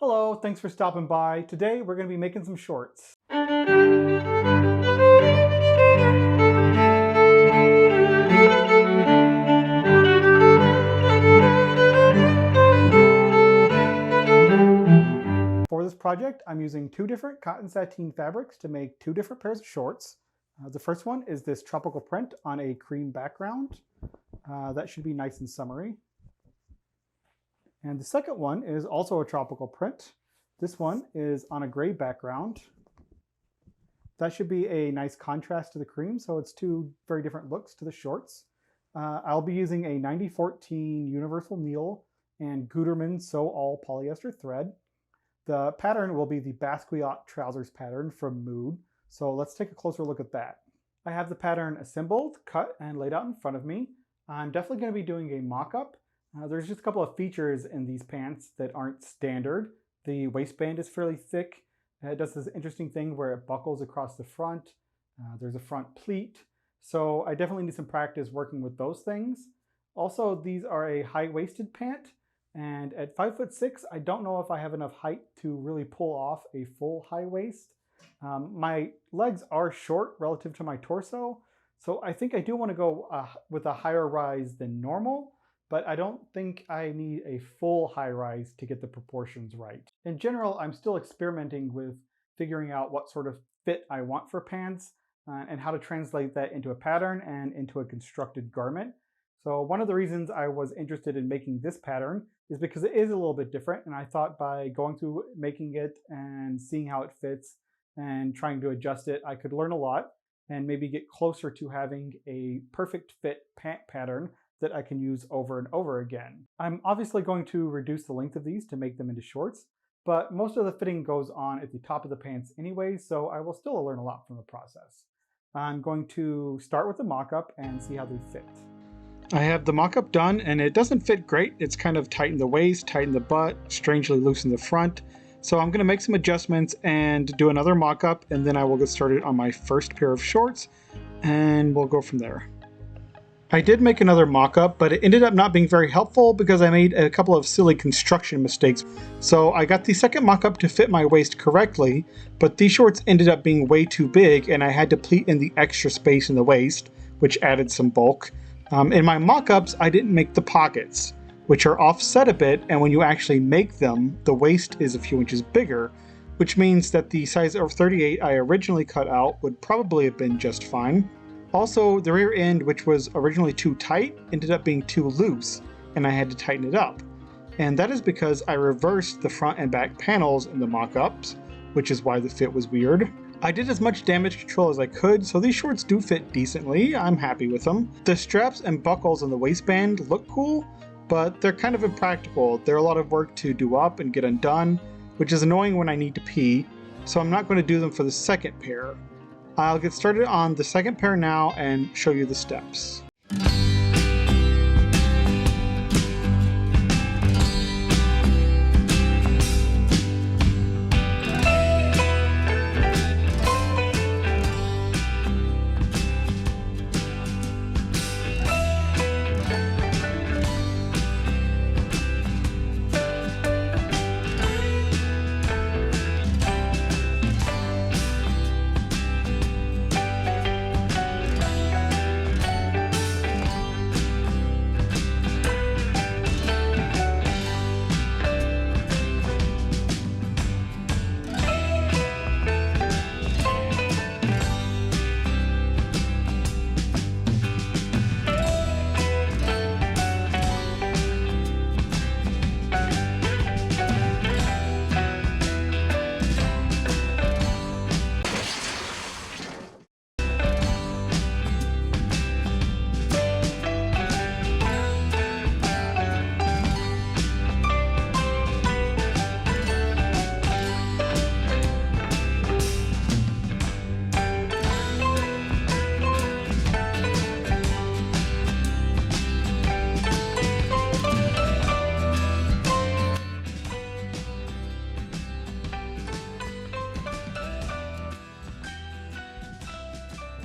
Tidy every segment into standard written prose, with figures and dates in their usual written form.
Hello, thanks for stopping by. Today we're going to be making some shorts. For this project, I'm using two different cotton sateen fabrics to make two different pairs of shorts. The first one is this tropical print on a cream background. That should be nice and summery. And the second one is also a tropical print. This one is on a gray background. That should be a nice contrast to the cream, so it's two very different looks to the shorts. I'll be using a 9014 universal needle and Gutermann Sew All polyester thread. The pattern will be the Basquiat Trousers pattern from Mood, so let's take a closer look at that. I have the pattern assembled, cut, and laid out in front of me. I'm definitely going to be doing a mock-up. There's just a couple of features in these pants that aren't standard. The waistband is fairly thick. It does this interesting thing where it buckles across the front. There's a front pleat. So I definitely need some practice working with those things. Also, these are a high-waisted pant. And at 5'6", I don't know if I have enough height to really pull off a full high waist. My legs are short relative to my torso. So I think I do want to go with a higher rise than normal. But I don't think I need a full high rise to get the proportions right. In general, I'm still experimenting with figuring out what sort of fit I want for pants and how to translate that into a pattern and into a constructed garment. So one of the reasons I was interested in making this pattern is because it is a little bit different, and I thought by going through making it and seeing how it fits and trying to adjust it, I could learn a lot and maybe get closer to having a perfect fit pant pattern that I can use over and over again. I'm obviously going to reduce the length of these to make them into shorts, but most of the fitting goes on at the top of the pants anyway, so I will still learn a lot from the process. I'm going to start with the mock-up and see how they fit. I have the mock-up done and it doesn't fit great. It's kind of tight in the waist, tight in the butt, strangely loose in the front. So I'm going to make some adjustments and do another mock-up, and then I will get started on my first pair of shorts and we'll go from there. I did make another mock-up, but it ended up not being very helpful because I made a couple of silly construction mistakes. So I got the second mock-up to fit my waist correctly, but these shorts ended up being way too big and I had to pleat in the extra space in the waist, which added some bulk. In my mock-ups, I didn't make the pockets, which are offset a bit, and when you actually make them, the waist is a few inches bigger, which means that the size of 38 I originally cut out would probably have been just fine. Also, the rear end, which was originally too tight, ended up being too loose, and I had to tighten it up. And that is because I reversed the front and back panels in the mock-ups, which is why the fit was weird. I did as much damage control as I could, so these shorts do fit decently. I'm happy with them. The straps and buckles on the waistband look cool, but they're kind of impractical. They're a lot of work to do up and get undone, which is annoying when I need to pee, so I'm not going to do them for the second pair. I'll get started on the second pair now and show you the steps.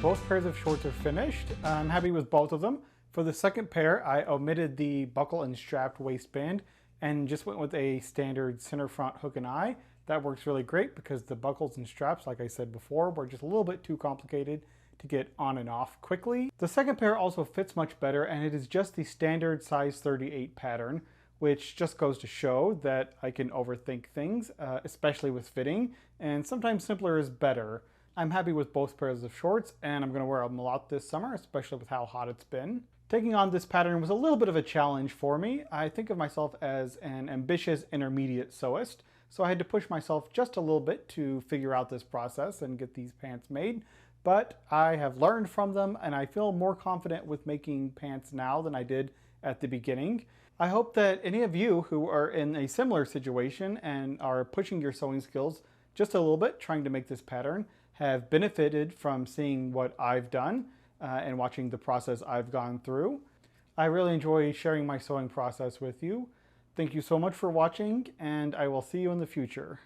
Both pairs of shorts are finished. I'm happy with both of them. For the second pair, I omitted the buckle and strapped waistband and just went with a standard center front hook and eye. That works really great because the buckles and straps, like I said before, were just a little bit too complicated to get on and off quickly. The second pair also fits much better, and it is just the standard size 38 pattern, which just goes to show that I can overthink things, especially with fitting, and sometimes simpler is better. I'm happy with both pairs of shorts, and I'm going to wear them a lot this summer, especially with how hot it's been. Taking on this pattern was a little bit of a challenge for me. I think of myself as an ambitious intermediate sewist, so I had to push myself just a little bit to figure out this process and get these pants made. But I have learned from them, and I feel more confident with making pants now than I did at the beginning. I hope that any of you who are in a similar situation and are pushing your sewing skills just a little bit, trying to make this pattern, have benefited from seeing what I've done and watching the process I've gone through. I really enjoy sharing my sewing process with you. Thank you so much for watching, and I will see you in the future.